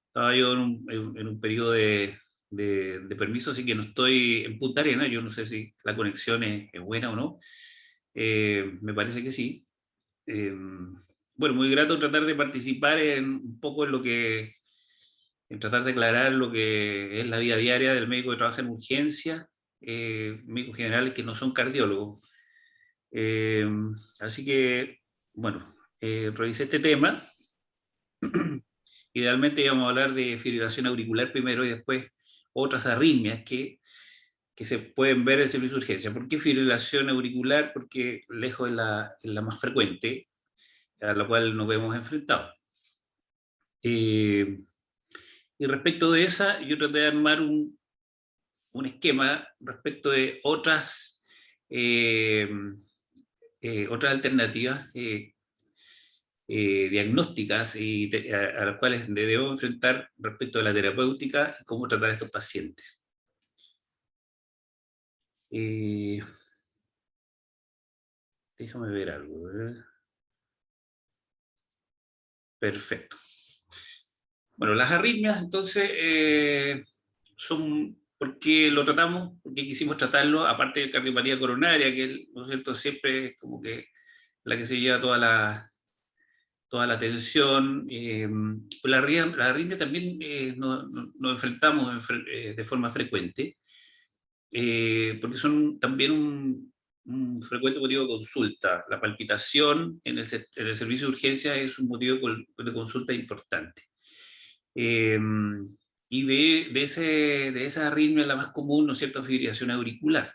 Estaba yo en un periodo de permiso, así que no estoy en Punta Arenas. Yo no sé si la conexión es buena o no. Me parece que sí. Bueno, muy grato tratar de participar un poco en tratar de aclarar lo que es la vida diaria del médico que trabaja en urgencia, médicos generales que no son cardiólogos. Eh, Así que, bueno, revisé este tema. Idealmente íbamos a hablar de fibrilación auricular primero y después otras arritmias que se pueden ver en el servicio de urgencia. ¿Por qué fibrilación auricular? Porque lejos es la más frecuente, a la cual nos vemos enfrentados. Y respecto de esa, yo traté de armar un esquema respecto de eh, otras alternativas diagnósticas a las cuales debemos enfrentar respecto a la terapéutica y cómo tratar a estos pacientes. Déjame ver algo. Perfecto. Bueno, las arritmias, entonces, son, ¿por qué lo tratamos? ¿Por qué quisimos tratarlo? Aparte de cardiopatía coronaria, que, ¿no es cierto?, siempre es como que la que se lleva toda la atención. La arritmia también nos enfrentamos de forma frecuente, porque son también un frecuente motivo de consulta. La palpitación en el servicio de urgencia es un motivo de consulta importante. Eh, y de esa arritmia, la más común, ¿no es cierto?, fibrilación auricular.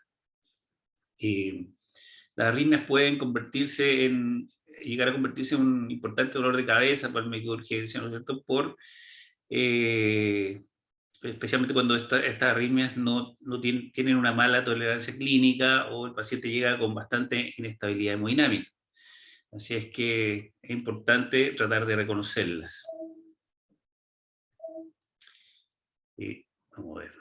Las arritmias pueden llegar a convertirse en un importante dolor de cabeza para el médico de urgencia, ¿no es cierto?, especialmente cuando estas arritmias no tienen una mala tolerancia clínica o el paciente llega con bastante inestabilidad hemodinámica. Así es que es importante tratar de reconocerlas. Vamos a ver.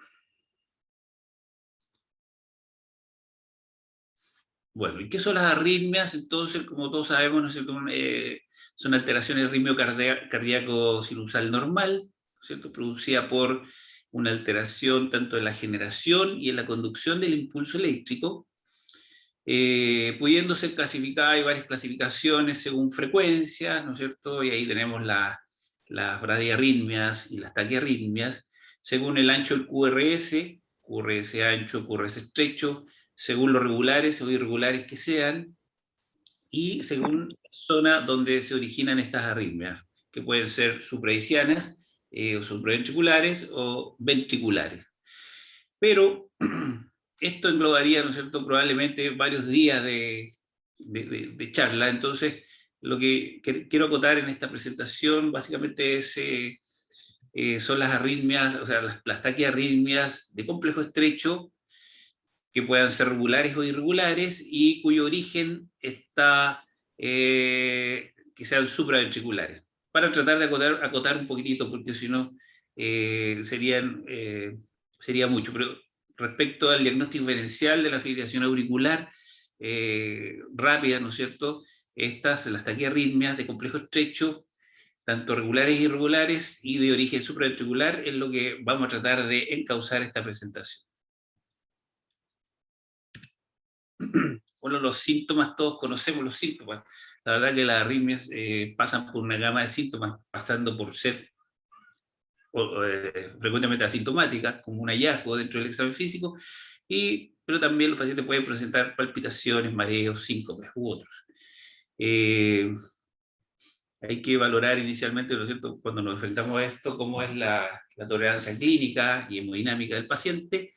Bueno, ¿y qué son las arritmias? Entonces, como todos sabemos, ¿no es cierto?, son alteraciones del ritmo cardíaco sinusal normal, ¿no es cierto?, producida por una alteración tanto en la generación y en la conducción del impulso eléctrico, pudiendo ser clasificada. Hay varias clasificaciones según frecuencia, ¿no es cierto?, y ahí tenemos las bradiarritmias y las taquiarritmias, según el ancho del QRS ancho, QRS estrecho, según lo regulares o irregulares que sean, y según la zona donde se originan estas arritmias, que pueden ser supraicianas, o supraventriculares o ventriculares. Pero esto englobaría, ¿no es cierto?, probablemente varios días de charla. Entonces, lo que quiero acotar en esta presentación básicamente son las arritmias, o sea, las taquiarritmias de complejo estrecho, que puedan ser regulares o irregulares y cuyo origen está, que sean supraventriculares. Para tratar de acotar un poquitito, porque si no sería mucho. Pero respecto al diagnóstico diferencial de la fibrilación auricular rápida, ¿no es cierto?, las taquiarritmias de complejo estrecho, tanto regulares y irregulares y de origen supraventricular, es lo que vamos a tratar de encauzar esta presentación. Bueno, los síntomas, todos conocemos los síntomas. La verdad que las arritmias pasan por una gama de síntomas, pasando por ser frecuentemente asintomáticas, como un hallazgo dentro del examen físico, pero también los pacientes pueden presentar palpitaciones, mareos, síncopes u otros. Hay que valorar inicialmente, ¿no es cierto?, cuando nos enfrentamos a esto, cómo es la tolerancia clínica y hemodinámica del paciente.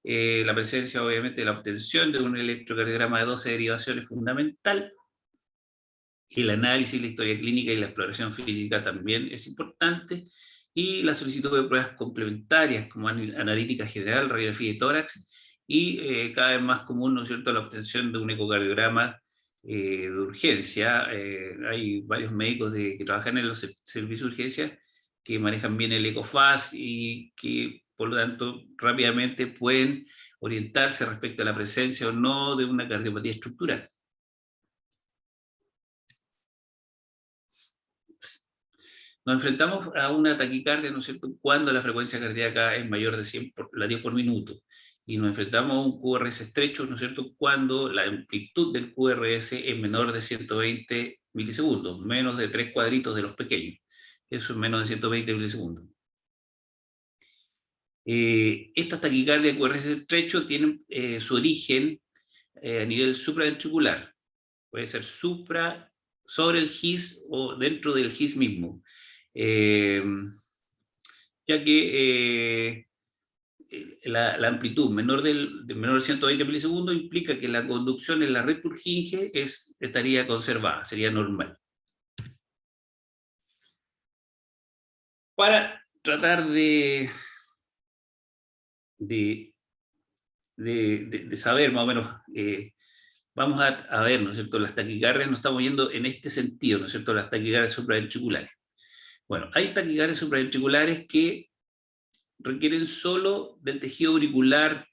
La presencia, obviamente, de la obtención de un electrocardiograma de 12 derivaciones es fundamental. El análisis, la historia clínica y la exploración física también es importante. Y la solicitud de pruebas complementarias, como analítica general, radiografía de tórax, y cada vez más común, ¿no es cierto?, la obtención de un ecocardiograma de urgencia. Hay varios médicos que trabajan en los servicios de urgencia que manejan bien el ECOFAST y que, por lo tanto, rápidamente pueden orientarse respecto a la presencia o no de una cardiopatía estructural. Nos enfrentamos a una taquicardia, ¿no es cierto?, cuando la frecuencia cardíaca es mayor de 100 latidos por minuto. Y nos enfrentamos a un QRS estrecho, ¿no es cierto?, cuando la amplitud del QRS es menor de 120 milisegundos, menos de 3 cuadritos de los pequeños. Eso es menos de 120 milisegundos. Estas taquicardias QRS estrecho tienen su origen a nivel supraventricular. Puede ser sobre el GIS o dentro del GIS mismo. Ya que la amplitud menor de 120 milisegundos implica que la conducción en la red Purkinje estaría conservada, sería normal. Para tratar de saber más o menos, vamos a ver, ¿no es cierto?, las taquicardias, nos estamos yendo en este sentido, ¿no es cierto?, las taquicardias supraventriculares. Bueno, hay taquicardias supraventriculares que requieren solo del tejido auricular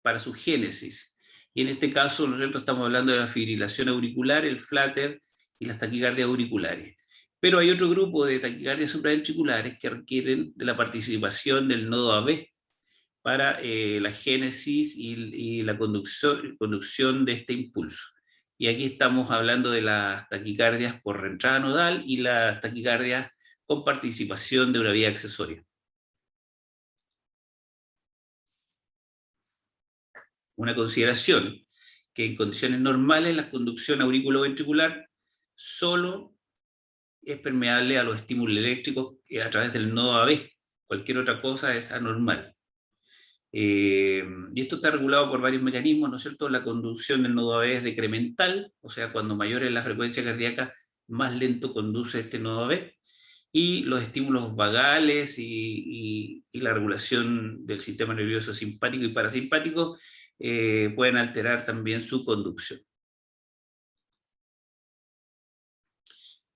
para su génesis. Y en este caso, ¿no es cierto?, estamos hablando de la fibrilación auricular, el flutter y las taquicardias auriculares. Pero hay otro grupo de taquicardias supraventriculares que requieren de la participación del nodo AB para la génesis y la conducción de este impulso. Y aquí estamos hablando de las taquicardias por reentrada nodal y las taquicardias con participación de una vía accesoria. Una consideración, que en condiciones normales la conducción auriculoventricular solo es permeable a los estímulos eléctricos a través del nodo AB. Cualquier otra cosa es anormal. Y esto está regulado por varios mecanismos, ¿no es cierto? La conducción del nodo AB es decremental, o sea, cuando mayor es la frecuencia cardíaca, más lento conduce este nodo AB. Y los estímulos vagales y la regulación del sistema nervioso simpático y parasimpático pueden alterar también su conducción.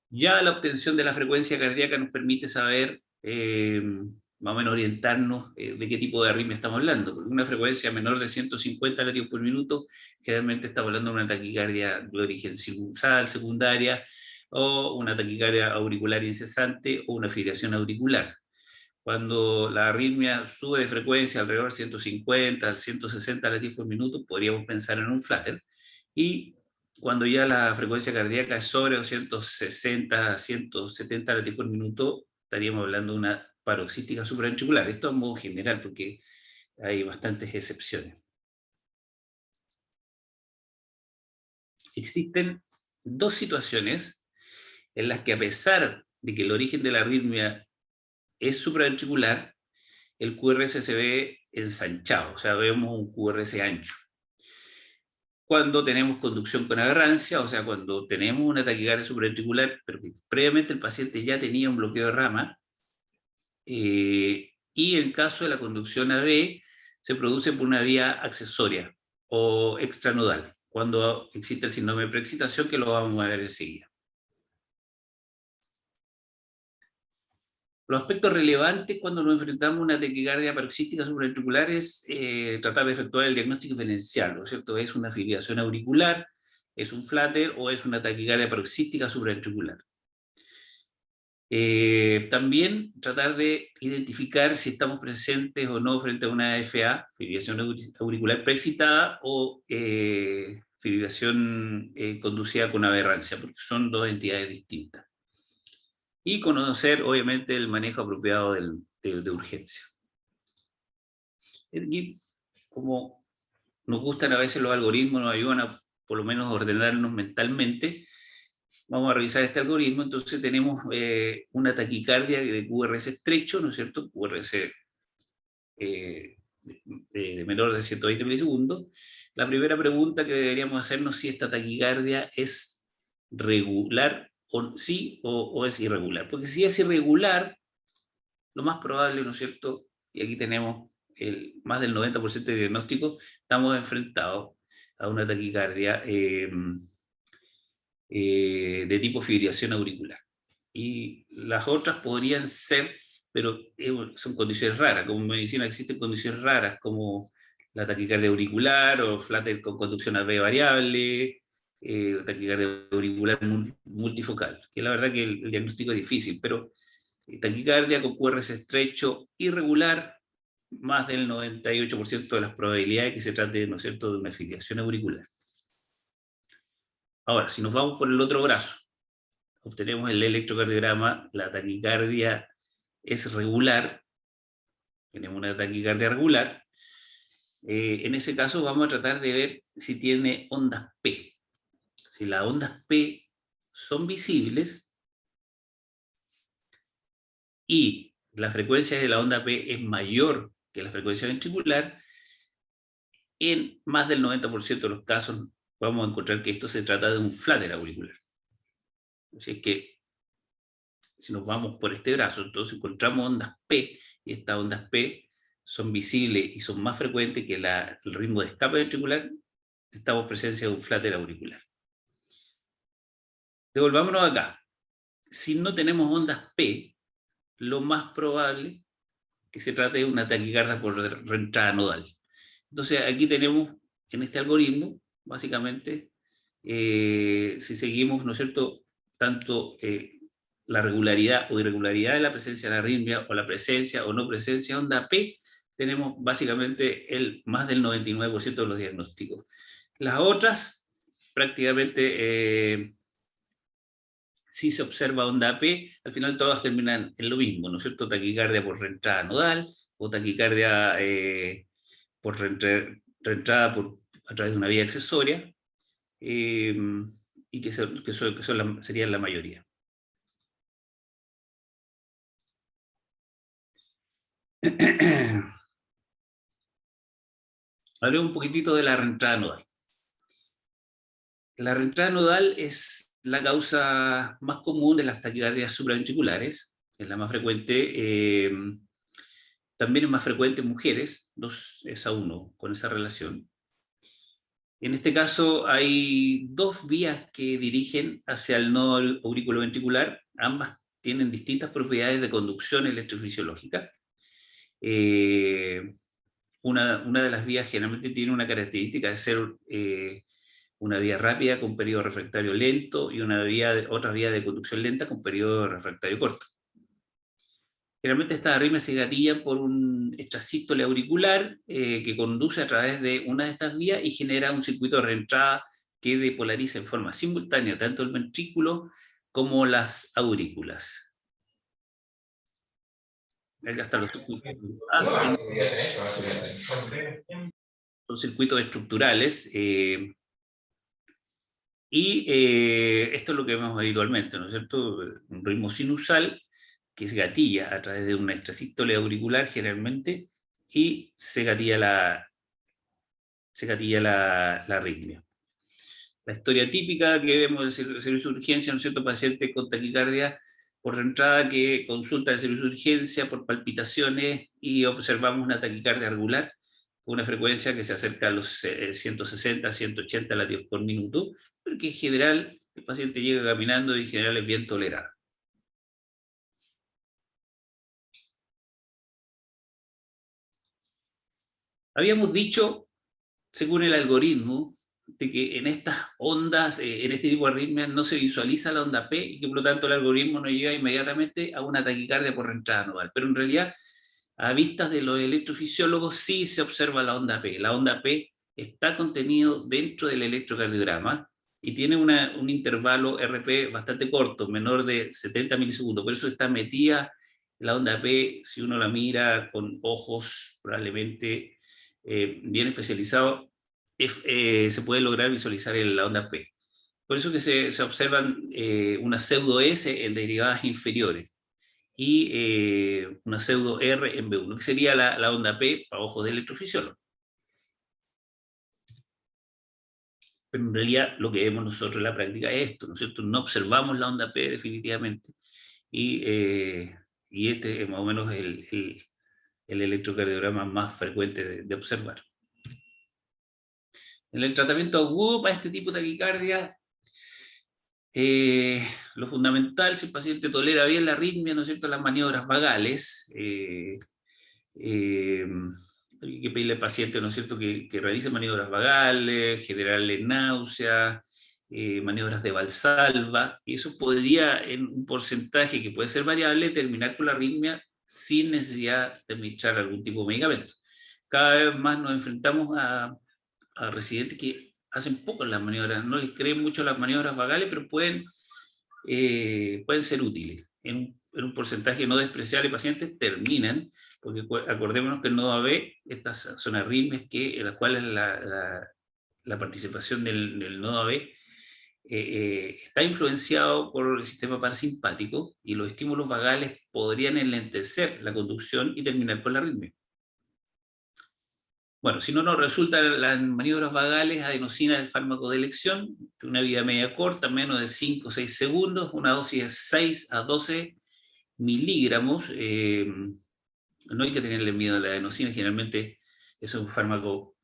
Ya la obtención de la frecuencia cardíaca nos permite saber, más o menos orientarnos de qué tipo de arritmia estamos hablando. Porque una frecuencia menor de 150 latidos por minuto, generalmente estamos hablando de una taquicardia de origen sinusal, secundaria, o una taquicardia auricular incesante, o una fibrilación auricular. Cuando la arritmia sube de frecuencia alrededor de 150 al 160 latidos por minuto, podríamos pensar en un flutter. Y cuando ya la frecuencia cardíaca es sobre 260 a 170 latidos por minuto, estaríamos hablando de una paroxística supraventricular. Esto en modo general, porque hay bastantes excepciones. Existen dos situaciones en las que, a pesar de que el origen de la arritmia es supraventricular, el QRS se ve ensanchado, o sea, vemos un QRS ancho. Cuando tenemos conducción con aberrancia, o sea, cuando tenemos una taquicardia supraventricular, pero que previamente el paciente ya tenía un bloqueo de rama, y en caso de la conducción AB, se produce por una vía accesoria o extranodal, cuando existe el síndrome de preexcitación, que lo vamos a ver enseguida. Los aspectos relevantes cuando nos enfrentamos a una taquicardia paroxística supraventricular es tratar de efectuar el diagnóstico diferencial, ¿no es cierto? ¿Es una fibrilación auricular, es un flutter o es una taquicardia paroxística supraventricular? También tratar de identificar si estamos presentes o no frente a una FA, fibrilación auricular preexcitada, o fibrilación conducida con aberrancia, porque son dos entidades distintas. Y conocer, obviamente, el manejo apropiado de urgencia. Y como nos gustan a veces los algoritmos, nos ayudan a por lo menos ordenarnos mentalmente, vamos a revisar este algoritmo. Entonces tenemos una taquicardia de QRS estrecho, ¿no es cierto? QRS de menor de 120 milisegundos. La primera pregunta que deberíamos hacernos es si esta taquicardia es regular o es irregular. Porque si es irregular, lo más probable, ¿no es cierto? Y aquí tenemos más del 90% de diagnóstico, estamos enfrentados a una taquicardia de tipo fibrilación auricular. Y las otras podrían ser, pero son condiciones raras. Como en medicina existen condiciones raras, como la taquicardia auricular o flutter con conducción AB variable, taquicardia auricular multifocal, que la verdad que el diagnóstico es difícil, pero taquicardia con QRS estrecho irregular, más del 98% de las probabilidades que se trate, ¿no es cierto?, de una filiación auricular. Ahora, si nos vamos por el otro brazo, obtenemos el electrocardiograma, la taquicardia es regular, tenemos una taquicardia regular. En ese caso vamos a tratar de ver si tiene ondas P. Si las ondas P son visibles y la frecuencia de la onda P es mayor que la frecuencia ventricular, en más del 90% de los casos vamos a encontrar que esto se trata de un flatter auricular. Así es que, si nos vamos por este brazo, entonces encontramos ondas P, y estas ondas P son visibles y son más frecuentes que el ritmo de escape ventricular, estamos en presencia de un flatter auricular. Devolvámonos acá. Si no tenemos ondas P, lo más probable que se trate de una taquicardia por reentrada nodal. Entonces aquí tenemos, en este algoritmo, básicamente, si seguimos, ¿no es cierto?, tanto la regularidad o irregularidad de la presencia de la arritmia, o la presencia o no presencia de onda P, tenemos básicamente más del 99% de los diagnósticos. Las otras, prácticamente, si se observa onda P, al final todas terminan en lo mismo, ¿no es cierto?, taquicardia por reentrada nodal, o taquicardia por reentrada a través de una vía accesoria, y que serían la mayoría. Hablemos un poquitito de la reentrada nodal. La reentrada nodal es la causa más común de las taquicardias supraventriculares, es la más frecuente. También es más frecuente en mujeres, 2:1 con esa relación. En este caso hay dos vías que dirigen hacia el nodo auriculoventricular, ambas tienen distintas propiedades de conducción electrofisiológica. Una de las vías generalmente tiene una característica de ser una vía rápida con periodo refractario lento, y otra vía de conducción lenta con periodo refractario corto. Generalmente estas arritmias se gatillan por un extrasístole auricular que conduce a través de una de estas vías y genera un circuito de reentrada que depolariza en forma simultánea tanto el ventrículo como las aurículas. Hasta los circuitos son circuitos estructurales, y esto es lo que vemos habitualmente, ¿no es cierto? Un ritmo sinusal que se gatilla a través de una extrasístole auricular generalmente, y se gatilla la arritmia. La historia típica que vemos en el servicio de urgencia, ¿no es cierto?, paciente con taquicardia por reentrada que consulta el servicio de urgencia por palpitaciones y observamos una taquicardia regular con una frecuencia que se acerca a los 160, 180 latidos por minuto, pero que en general el paciente llega caminando y en general es bien tolerado. Habíamos dicho, según el algoritmo, de que en estas ondas, en este tipo de arritmias, no se visualiza la onda P, y que por lo tanto el algoritmo nos lleva inmediatamente a una taquicardia por reentrada nodal. Pero en realidad, a vistas de los electrofisiólogos, sí se observa la onda P. La onda P está contenido dentro del electrocardiograma y tiene un intervalo RP bastante corto, menor de 70 milisegundos. Por eso está metida la onda P, si uno la mira con ojos probablemente bien especializados, se puede lograr visualizar la onda P. Por eso que se observan una pseudo S en derivadas inferiores y una pseudo R en B1, que sería la onda P para ojos de electrofisiólogo. Pero en realidad lo que vemos nosotros en la práctica es esto, ¿no es cierto? No observamos la onda P definitivamente, y este es más o menos el electrocardiograma más frecuente de observar. En el tratamiento agudo para este tipo de taquicardia, lo fundamental, si el paciente tolera bien la arritmia, ¿no es cierto?, las maniobras vagales, hay que pedirle al paciente, ¿no es cierto?, que realice maniobras vagales, generarle náuseas, maniobras de Valsalva, y eso podría, en un porcentaje que puede ser variable, terminar con la arritmia sin necesidad de administrar algún tipo de medicamento. Cada vez más nos enfrentamos a residentes que hacen poco las maniobras, no les creen mucho las maniobras vagales, pero pueden ser útiles. En un porcentaje no despreciable de pacientes terminan, porque acordémonos que el nodo AB, estas son arritmias en las cuales la participación del nodo AB está influenciado por el sistema parasimpático, y los estímulos vagales podrían enlentecer la conducción y terminar con la arritmia. Bueno, si no nos resultan las maniobras vagales, adenosina es el fármaco de elección, una vida media corta, menos de 5 o 6 segundos, una dosis de 6 a 12 miligramos. No hay que tenerle miedo a la adenosina, generalmente es un fármaco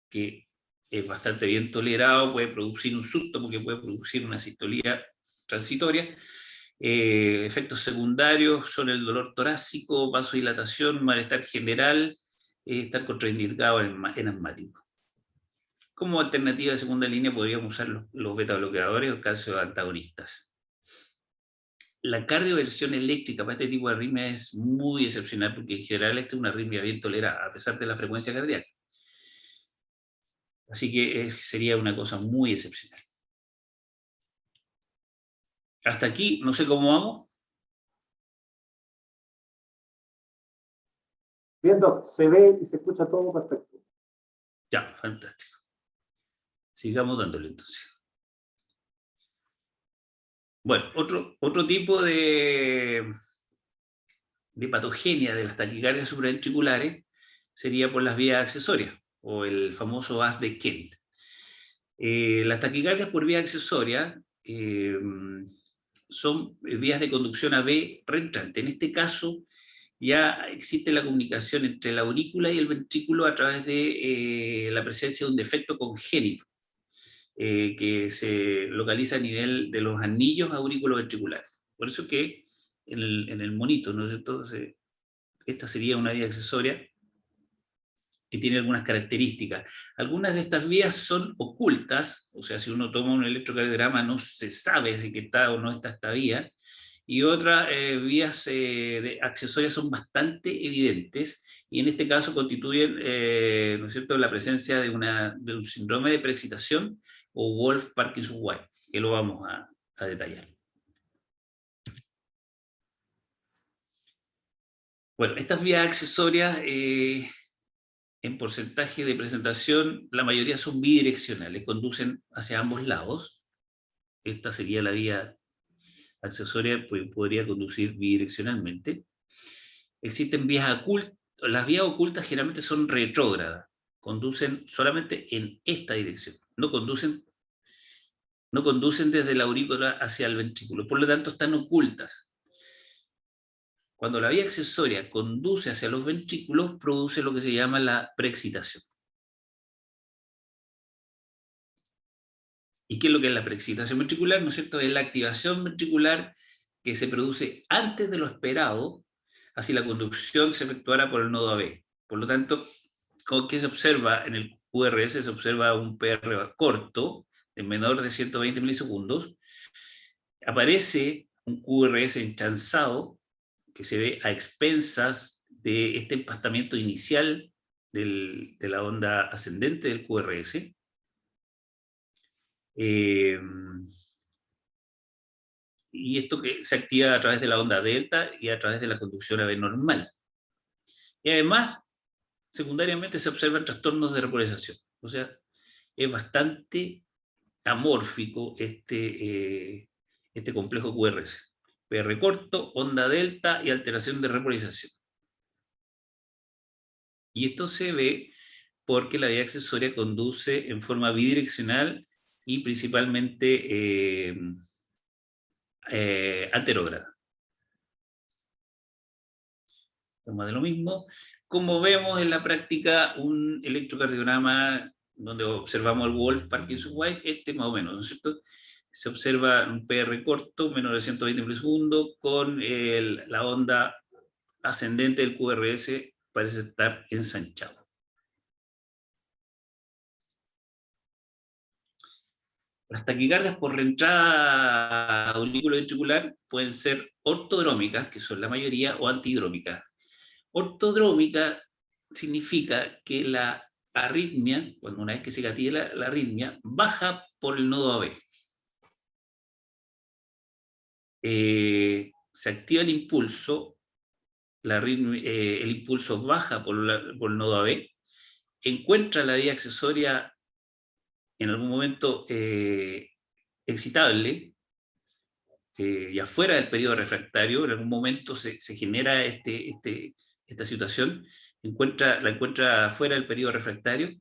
que es bastante bien tolerado, puede producir un susto porque puede producir una sistolía transitoria. Efectos secundarios son el dolor torácico, vasodilatación, malestar general, estar contraindicado en asmático. Como alternativa de segunda línea podríamos usar los beta bloqueadores o calcio antagonistas. La cardioversión eléctrica para este tipo de arritmia es muy excepcional, porque en general esta es una arritmia bien tolerada, a pesar de la frecuencia cardíaca. Así que sería una cosa muy excepcional. Hasta aquí, no sé cómo vamos. Bien, Doc, se ve y se escucha todo perfecto. Ya, fantástico. Sigamos dándole entonces. Bueno, otro tipo de patogenia de las taquicardias supraventriculares sería por las vías accesorias, o el famoso VAS de Kent. Las taquicardias por vía accesoria son vías de conducción AB reentrante. En este caso, ya existe la comunicación entre la aurícula y el ventrículo a través de la presencia de un defecto congénito que se localiza a nivel de los anillos auriculoventriculares. Por eso que en el monito, ¿no es cierto? Esta sería una vía accesoria que tiene algunas características. Algunas de estas vías son ocultas, o sea, si uno toma un electrocardiograma no se sabe si está o no está esta vía, y otras vías accesorias son bastante evidentes, y en este caso constituyen, ¿no es cierto?, la presencia de un síndrome de preexcitación o Wolff-Parkinson-White, que lo vamos a detallar. Bueno, estas vías accesorias, en porcentaje de presentación, la mayoría son bidireccionales, conducen hacia ambos lados. Esta sería la vía accesoria, pues podría conducir bidireccionalmente. Existen vías ocultas. Las vías ocultas generalmente son retrógradas, conducen solamente en esta dirección, no conducen desde la aurícula hacia el ventrículo, por lo tanto están ocultas. Cuando la vía accesoria conduce hacia los ventrículos, produce lo que se llama la preexcitación. ¿Y qué es lo que es la preexcitación ventricular? ¿No es cierto? Es la activación ventricular que se produce antes de lo esperado, así la conducción se efectuará por el nodo AB. Por lo tanto, ¿qué se observa en el QRS? Se observa un PR corto, de menor de 120 milisegundos. Aparece un QRS enchanzado, que se ve a expensas de este empastamiento inicial de la onda ascendente del QRS. Y esto que se activa a través de la onda delta y a través de la conducción AB normal. Y además, secundariamente se observan trastornos de repolarización. O sea, es bastante amórfico este complejo QRS. PR corto, onda delta y alteración de repolarización. Y esto se ve porque la vía accesoria conduce en forma bidireccional y principalmente anterógrada. Más de lo mismo. Como vemos en la práctica, un electrocardiograma donde observamos el Wolff-Parkinson-White, más o menos, ¿no es cierto? Se observa un PR corto, menor de 120 milisegundos, con la onda ascendente del QRS parece estar ensanchado. Las taquicardias por reentrada auriculoventricular pueden ser ortodrómicas, que son la mayoría, o antidrómicas. Ortodrómica significa que la arritmia, cuando una vez que se gatilla la arritmia, baja por el nodo AB. Se activa el impulso, el impulso baja por el nodo AB, encuentra la vía accesoria en algún momento excitable, y afuera del periodo refractario, en algún momento se genera esta situación, la encuentra fuera del periodo refractario,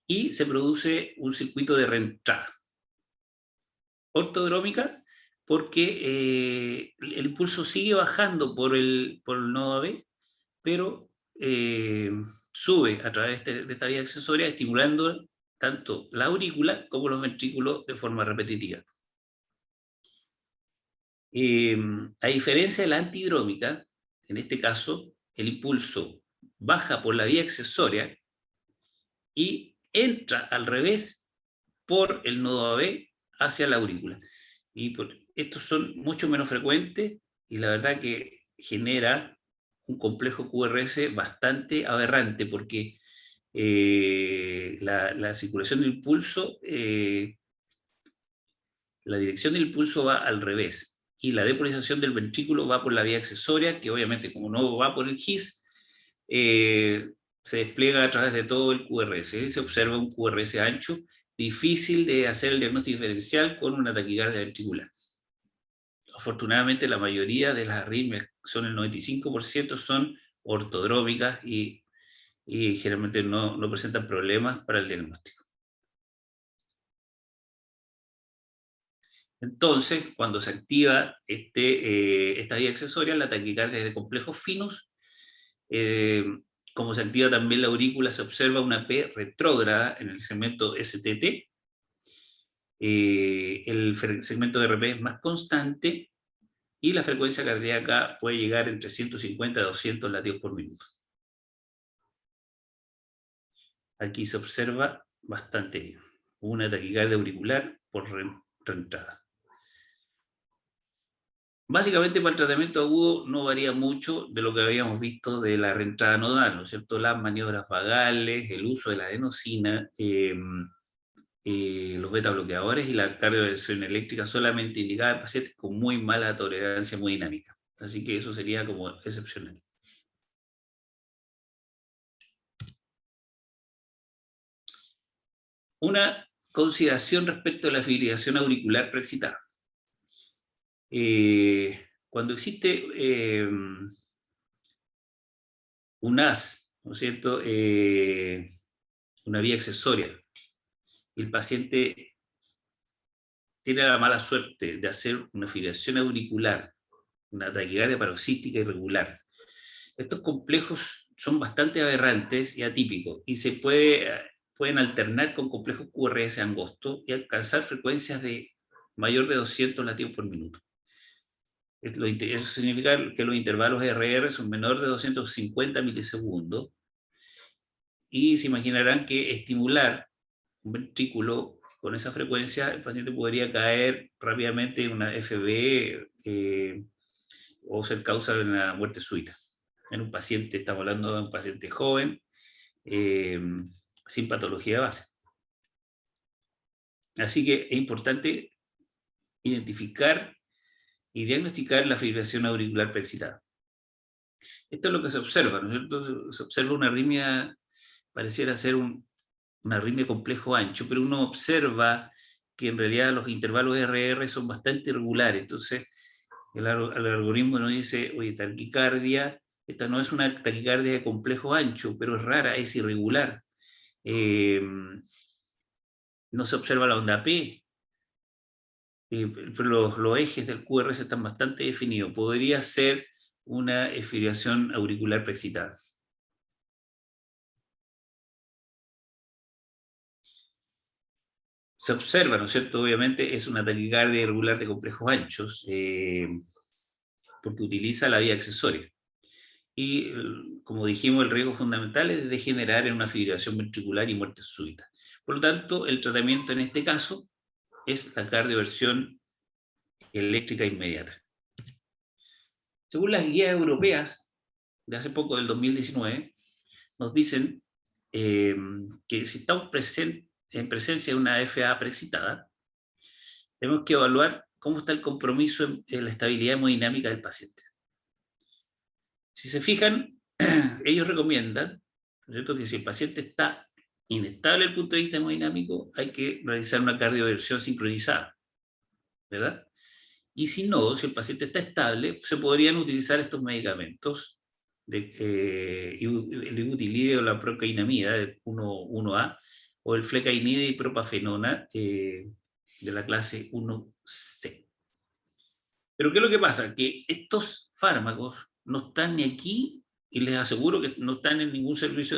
y se produce un circuito de reentrada. Ortodrómica, porque el impulso sigue bajando por el nodo AB, pero sube a través de esta vía accesoria, estimulando tanto la aurícula como los ventrículos de forma repetitiva. A diferencia de la antidrómica, en este caso, el impulso baja por la vía accesoria y entra al revés por el nodo AB hacia la aurícula. Y estos son mucho menos frecuentes y la verdad que genera un complejo QRS bastante aberrante, porque la circulación del impulso, la dirección del impulso va al revés, y la depolarización del ventrículo va por la vía accesoria, que obviamente como no va por el GIS, se despliega a través de todo el QRS. Se observa un QRS ancho, difícil de hacer el diagnóstico diferencial con una taquicardia ventricular. Afortunadamente la mayoría de las arritmias, son el 95%, son ortodrómicas y generalmente no presentan problemas para el diagnóstico. Entonces, cuando se activa esta vía accesoria, la taquicardia es de complejos finos. Como se activa también la aurícula, se observa una P retrógrada en el segmento STT. El segmento de RP es más constante y la frecuencia cardíaca puede llegar entre 150 a 200 latidos por minuto. Aquí se observa bastante bien una taquicardia auricular por reentrada. Básicamente para el tratamiento agudo no varía mucho de lo que habíamos visto de la reentrada nodal, ¿no es cierto? Las maniobras vagales, el uso de la adenosina, los beta bloqueadores y la cardioversión eléctrica solamente indicada en pacientes con muy mala tolerancia hemodinámica. Así que eso sería como excepcional. Una consideración respecto a la fibrilación auricular preexcitada. Cuando existe un AS, ¿no es cierto?, una vía accesoria, y el paciente tiene la mala suerte de hacer una fibrilación auricular, una taquicardia paroxística irregular. Estos complejos son bastante aberrantes y atípicos, y se pueden alternar con complejos QRS angostos y alcanzar frecuencias de mayor de 200 latidos por minuto. Eso significa que los intervalos RR son menores de 250 milisegundos, y se imaginarán que estimular un ventrículo con esa frecuencia, el paciente podría caer rápidamente en una FB o ser causa de una muerte súbita. En un paciente, estamos hablando de un paciente joven, sin patología de base. Así que es importante identificar y diagnosticar la fibrilación auricular preexcitada. Esto es lo que se observa, ¿no es cierto? Se observa una arritmia, pareciera ser una arritmia complejo ancho, pero uno observa que en realidad los intervalos RR son bastante irregulares. Entonces el algoritmo nos dice, oye, taquicardia, esta no es una taquicardia de complejo ancho, pero es rara, es irregular. No se observa la onda P, pero los ejes del QRS están bastante definidos. Podría ser una fibrilación auricular preexcitada. Se observa, ¿no es cierto? Obviamente es una taquicardia irregular de complejos anchos, porque utiliza la vía accesoria. Y, como dijimos, el riesgo fundamental es degenerar en una fibrilación ventricular y muerte súbita. Por lo tanto, el tratamiento en este caso es la cardioversión eléctrica inmediata. Según las guías europeas de hace poco, del 2019, nos dicen que si estamos en presencia de una FA preexcitada, tenemos que evaluar cómo está el compromiso en la estabilidad hemodinámica del paciente. Si se fijan, ellos recomiendan, ¿cierto?, que si el paciente está inestable desde el punto de vista hemodinámico, hay que realizar una cardioversión sincronizada, ¿verdad? Y si no, si el paciente está estable, se podrían utilizar estos medicamentos, el ibutilide o la procainamida, 1A, o el flecainide y propafenona de la clase 1C. Pero ¿qué es lo que pasa? Que estos fármacos no están ni aquí, y les aseguro que no están en ningún servicio,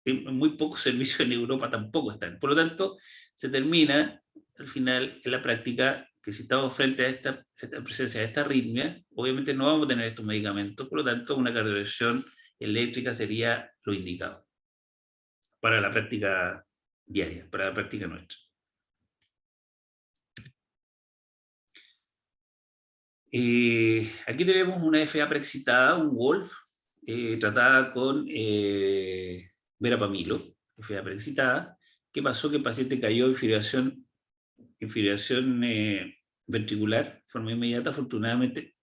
en muy pocos servicios en Europa tampoco están. Por lo tanto, se termina, al final, en la práctica, que si estamos frente a esta presencia de esta arritmia, obviamente no vamos a tener estos medicamentos, por lo tanto, una cardioversión eléctrica sería lo indicado para la práctica diaria, para la práctica nuestra. Aquí tenemos una FA preexcitada, un Wolf, tratada con verapamilo, FA preexcitada. ¿Qué pasó? Que el paciente cayó en fibrilación ventricular de forma inmediata. Afortunadamente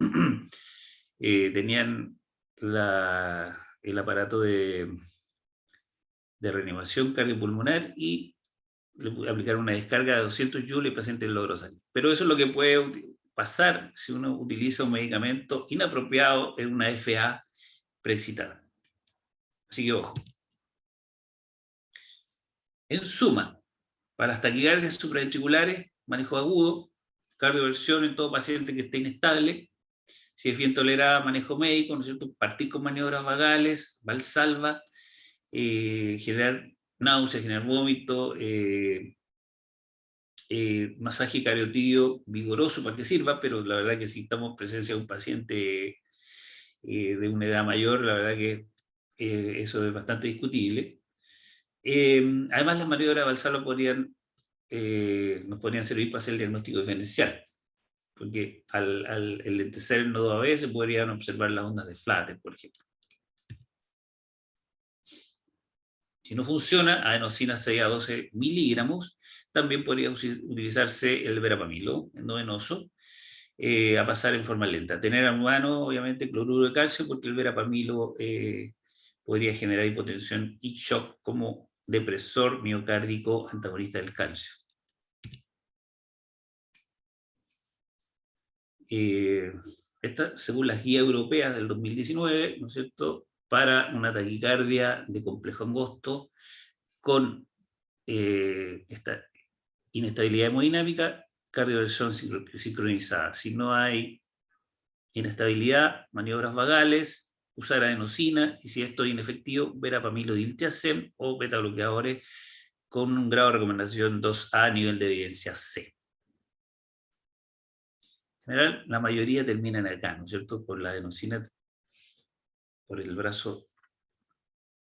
tenían el aparato de reanimación cardiopulmonar y le aplicaron una descarga de 200 joules y el paciente logró salir. Pero eso es lo que puede pasar si uno utiliza un medicamento inapropiado en una FA preexcitada. Así que ojo. En suma, para las taquicardias supraventriculares, manejo agudo, cardioversión en todo paciente que esté inestable. Si es bien tolerada, manejo médico, ¿no es cierto? Partir con maniobras vagales, valsalva, generar náuseas, generar vómito, masaje cariotídeo vigoroso para que sirva, pero la verdad que si estamos en presencia de un paciente de una edad mayor, la verdad que eso es bastante discutible. Además, las maniobras de valsalva nos podrían servir para hacer el diagnóstico diferencial, porque al enlentecer el nodo AB se podrían observar las ondas de Flatter, por ejemplo. Si no funciona, adenosina 6 a 12 miligramos, también podría utilizarse el verapamilo endovenoso a pasar en forma lenta. Tener a mano, obviamente, cloruro de calcio, porque el verapamilo podría generar hipotensión y shock como depresor miocárdico antagonista del calcio. Esta, según las guías europeas del 2019, ¿no es cierto?, para una taquicardia de complejo angosto con esta inestabilidad hemodinámica, cardioversión sincronizada. Si no hay inestabilidad, maniobras vagales, usar adenosina, y si esto es inefectivo, verapamilo diltiazem o beta bloqueadores con un grado de recomendación 2A a nivel de evidencia C. En general, la mayoría terminan acá, ¿no es cierto?, por la adenosina, por el brazo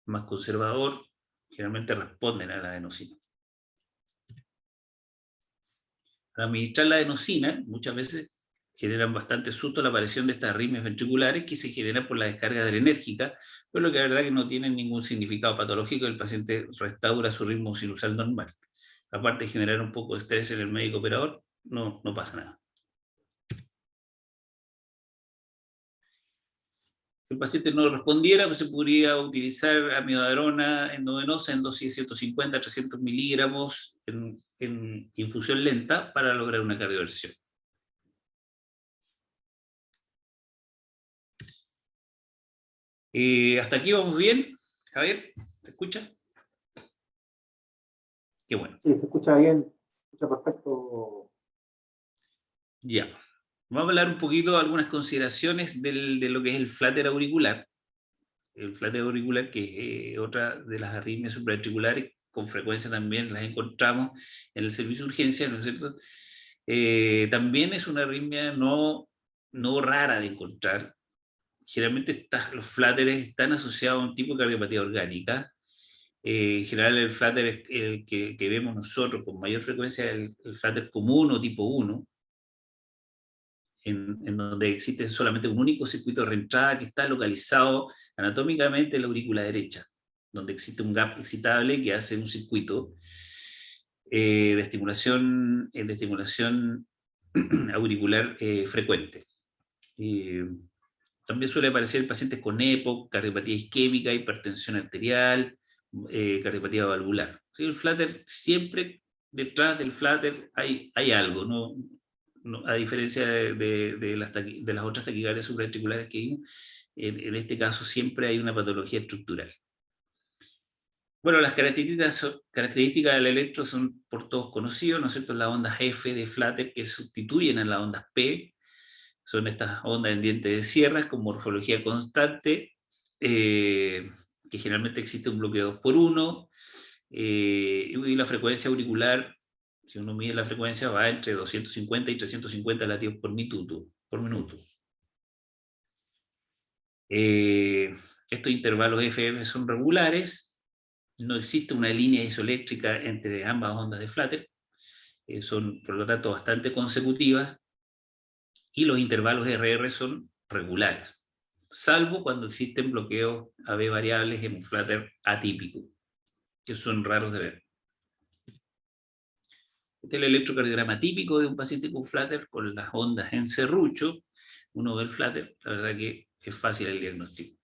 más conservador, generalmente responden a la adenosina. Al administrar la adenosina, muchas veces generan bastante susto la aparición de estas arritmias ventriculares que se generan por la descarga adrenérgica, pero lo que la verdad que no tienen ningún significado patológico, el paciente restaura su ritmo sinusal normal. Aparte de generar un poco de estrés en el médico operador, no pasa nada. Si el paciente no respondiera, pues se podría utilizar amiodarona endovenosa en dosis de 150 a 300 miligramos en infusión lenta para lograr una cardioversión. ¿Hasta aquí vamos bien? Javier, ¿te escucha? Qué bueno. Sí, se escucha bien, se escucha perfecto. Ya. Vamos a hablar un poquito de algunas consideraciones de lo que es el flutter auricular. El flutter auricular, que es otra de las arritmias supraventriculares, con frecuencia también las encontramos en el servicio de urgencia, ¿no es cierto? También es una arritmia no rara de encontrar. Generalmente los flúteres están asociados a un tipo de cardiopatía orgánica, En general el flutter es el que vemos nosotros con mayor frecuencia, el flutter común o tipo 1, en donde existe solamente un único circuito de reentrada que está localizado anatómicamente en la aurícula derecha, donde existe un gap excitable que hace un circuito de estimulación auricular frecuente. También suele aparecer en pacientes con EPOC, cardiopatía isquémica, hipertensión arterial, cardiopatía valvular. ¿Sí? El flutter, siempre detrás del flutter hay algo, ¿no? A diferencia de las otras taquicardias supraventriculares que vimos, en este caso siempre hay una patología estructural. Bueno, las características del electro son por todos conocidos, ¿no es cierto? Las ondas F de flutter que sustituyen a las ondas P, son estas ondas en diente de sierra con morfología constante, que generalmente existe un bloqueo 2x1, y la frecuencia auricular, si uno mide la frecuencia, va entre 250 y 350 latidos por minuto. Estos intervalos FF son regulares, no existe una línea isoeléctrica entre ambas ondas de flutter, son por lo tanto bastante consecutivas, y los intervalos RR son regulares, salvo cuando existen bloqueos AB variables en un flutter atípico, que son raros de ver. Este es el electrocardiograma típico de un paciente con flutter, con las ondas en serrucho. Uno ve el flutter, la verdad que es fácil el diagnóstico.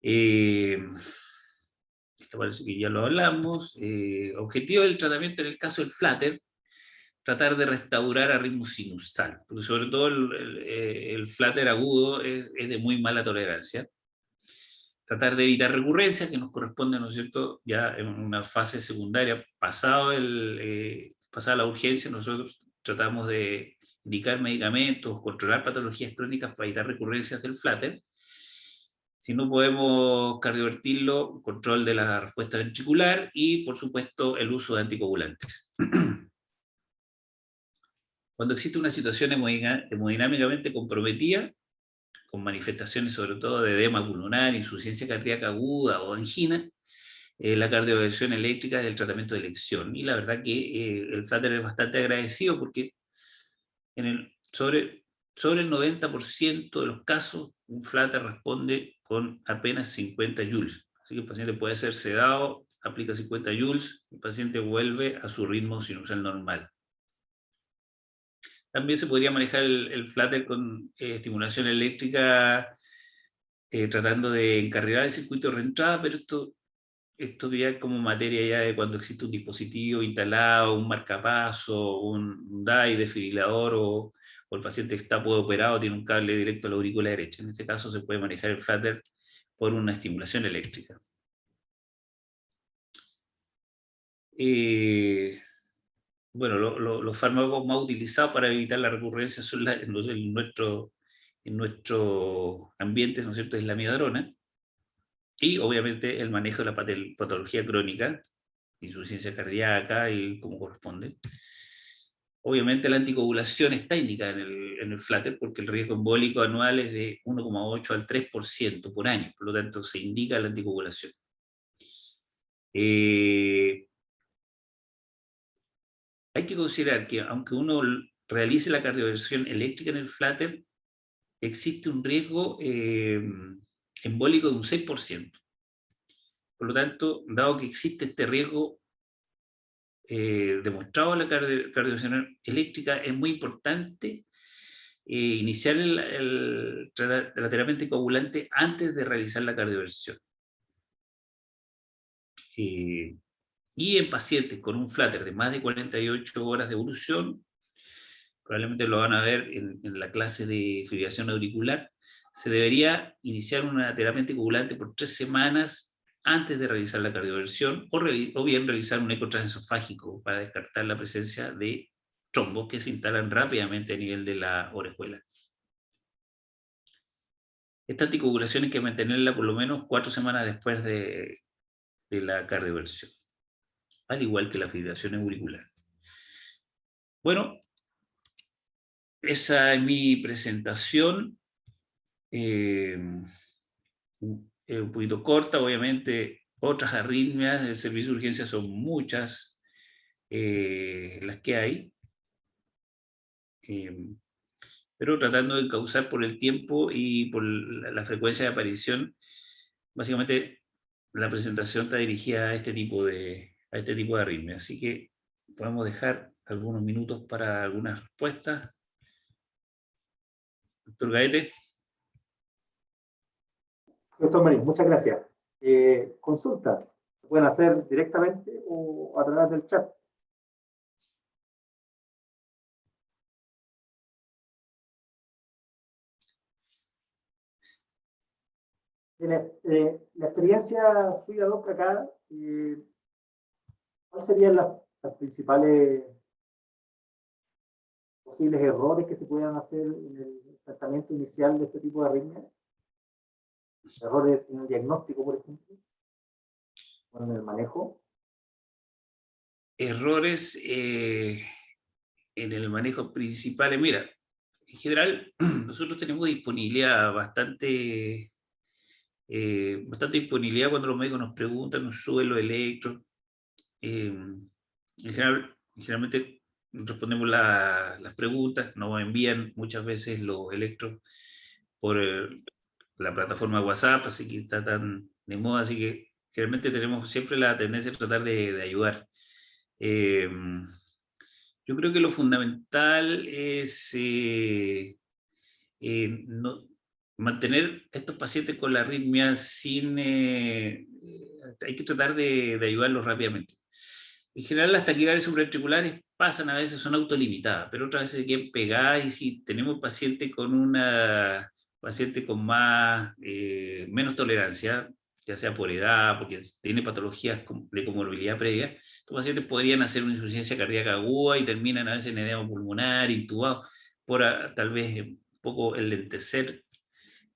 Esto parece que ya lo hablamos. Objetivo del tratamiento en el caso del flutter: tratar de restaurar a ritmo sinusal, porque sobre todo el flutter agudo es de muy mala tolerancia. Tratar de evitar recurrencias que nos corresponden, ¿no es cierto?, ya en una fase secundaria, pasada la urgencia, nosotros tratamos de indicar medicamentos, controlar patologías crónicas para evitar recurrencias del flutter. Si no podemos cardiovertirlo, control de la respuesta ventricular y, por supuesto, el uso de anticoagulantes. Cuando existe una situación hemodinámicamente comprometida, con manifestaciones sobre todo de edema pulmonar, insuficiencia cardíaca aguda o angina, la cardioversión eléctrica es el tratamiento de elección. Y la verdad que el flutter es bastante agradecido porque sobre el 90% de los casos un flutter responde con apenas 50 joules. Así que el paciente puede ser sedado, aplica 50 joules, el paciente vuelve a su ritmo sinusal normal. También se podría manejar el flutter con estimulación eléctrica, tratando de encarrilar el circuito de reentrada, pero esto ya es como materia ya de cuando existe un dispositivo instalado, un marcapaso, un DAI, desfibrilador, o el paciente está operado, tiene un cable directo a la aurícula derecha. En este caso se puede manejar el flutter por una estimulación eléctrica. Bueno, los fármacos más utilizados para evitar la recurrencia son en nuestro ambiente, ¿no es cierto?, es la amiodarona, y obviamente el manejo de la patología crónica, insuficiencia cardíaca y como corresponde. Obviamente la anticoagulación está indicada en el flutter porque el riesgo embólico anual es de 1,8 al 3% por año, por lo tanto se indica la anticoagulación. Hay que considerar que aunque uno realice la cardioversión eléctrica en el flutter, existe un riesgo embólico de un 6%. Por lo tanto, dado que existe este riesgo demostrado en la cardioversión eléctrica, es muy importante iniciar la terapia anticoagulante antes de realizar la cardioversión. Y en pacientes con un flutter de más de 48 horas de evolución, probablemente lo van a ver en la clase de fibrilación auricular, se debería iniciar una terapia anticoagulante por 3 semanas antes de realizar la cardioversión, o bien realizar un eco transesofágico para descartar la presencia de trombos que se instalan rápidamente a nivel de la orejuela. Esta anticoagulación hay que mantenerla por lo menos 4 semanas después de la cardioversión, al igual que la fibrilación auricular. Bueno, esa es mi presentación. un poquito corta, obviamente. Otras arritmias del servicio de urgencia son muchas las que hay, pero tratando de causar por el tiempo y por la frecuencia de aparición, básicamente la presentación está dirigida a este tipo de arritmias. Así que podemos dejar algunos minutos para algunas respuestas. Doctor Gaete. Doctor Marín, muchas gracias. Consultas, ¿se pueden hacer directamente o a través del chat? La experiencia suya, Doc, acá, ¿cuáles serían las principales posibles errores que se puedan hacer en el tratamiento inicial de este tipo de arritmia? Errores en el diagnóstico, por ejemplo, o en el manejo. Errores en el manejo principal. Mira, en general nosotros tenemos disponibilidad bastante disponibilidad cuando los médicos nos preguntan, nos suben los electros. Generalmente respondemos las preguntas, nos envían muchas veces los electros por la plataforma WhatsApp, así que está tan de moda, así que generalmente tenemos siempre la tendencia a tratar de ayudar. Yo creo que lo fundamental es mantener a estos pacientes con la arritmia sin... hay que tratar de ayudarlos rápidamente. En general las taquicardias supraventriculares pasan a veces, son autolimitadas, pero otras veces se quedan pegadas, y si tenemos paciente con menos tolerancia, ya sea por edad, porque tiene patologías de comorbilidad previa, estos pacientes podrían hacer una insuficiencia cardíaca aguda y terminan a veces en edema pulmonar, intubados, por tal vez un poco enlentecer,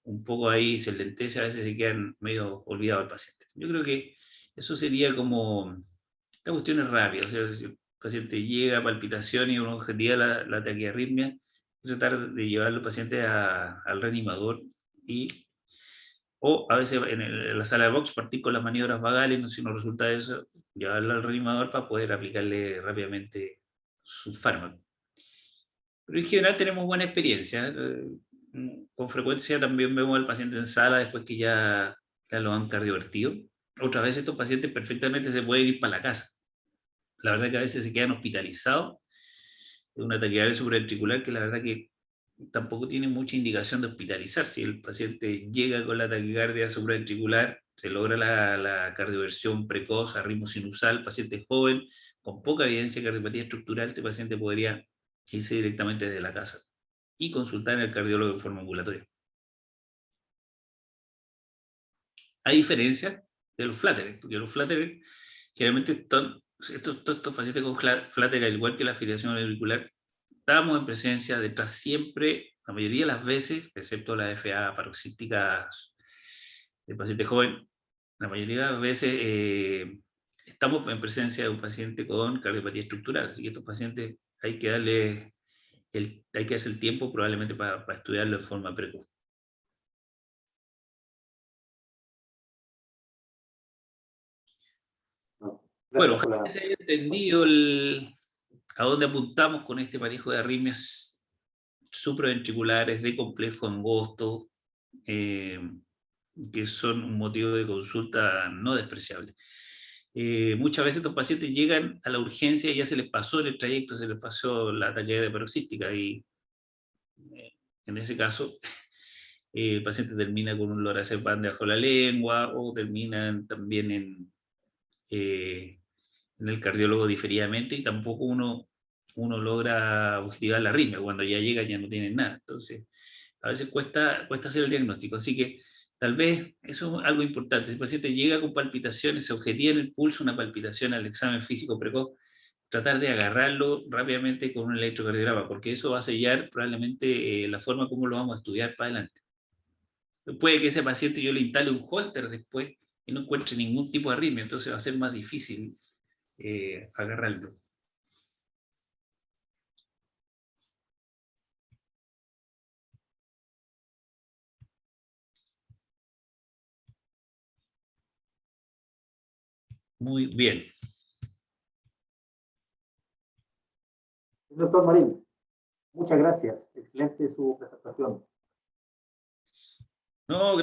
un poco ahí se enlentece, a veces se quedan medio olvidados el paciente. Yo creo que eso sería como, esta cuestión es rápida, o sea, si el paciente llega a palpitación y uno objetiva la taquiarritmia, tratar de llevar al paciente al reanimador o a veces en la sala de box partir con las maniobras vagales, no, si no resulta eso, llevarlo al reanimador para poder aplicarle rápidamente su fármaco. Pero en general tenemos buena experiencia. Con frecuencia también vemos al paciente en sala después que ya lo han cardiovertido. Otras veces estos pacientes perfectamente se pueden ir para la casa. La verdad que a veces se quedan hospitalizados de una taquicardia supraventricular que la verdad que tampoco tiene mucha indicación de hospitalizar. Si el paciente llega con la taquicardia supraventricular, se logra la cardioversión precoz a ritmo sinusal, paciente joven, con poca evidencia de cardiopatía estructural, este paciente podría irse directamente desde la casa y consultar al cardiólogo de forma ambulatoria. Hay diferencia de los flatterers, porque los flatterers generalmente estos pacientes con flatter, al igual que la fibrilación auricular, estamos en presencia detrás siempre, la mayoría de las veces, excepto la FA paroxística del paciente joven, la mayoría de las veces estamos en presencia de un paciente con cardiopatía estructural, así que estos pacientes hay que hacer el tiempo probablemente para estudiarlo de forma precoz. Bueno, ojalá que se haya entendido a dónde apuntamos con este manejo de arritmias supraventriculares de complejo angosto, que son un motivo de consulta no despreciable. Muchas veces estos pacientes llegan a la urgencia y ya se les pasó en el trayecto, se les pasó la taquicardia paroxística, y en ese caso el paciente termina con un lorazepam debajo de la lengua, o terminan también en el cardiólogo diferidamente, y tampoco uno logra objetivar la arritmia. Cuando ya llega ya no tienen nada. Entonces, a veces cuesta hacer el diagnóstico. Así que tal vez eso es algo importante. Si el paciente llega con palpitaciones, se objetiva en el pulso una palpitación al examen físico precoz, tratar de agarrarlo rápidamente con un electrocardiograma, porque eso va a sellar probablemente la forma como lo vamos a estudiar para adelante. Puede que ese paciente yo le instale un holter después y no encuentre ningún tipo de arritmia, entonces va a ser más difícil agarrarlo. Muy bien. Doctor Marín, muchas gracias. Excelente su presentación. No,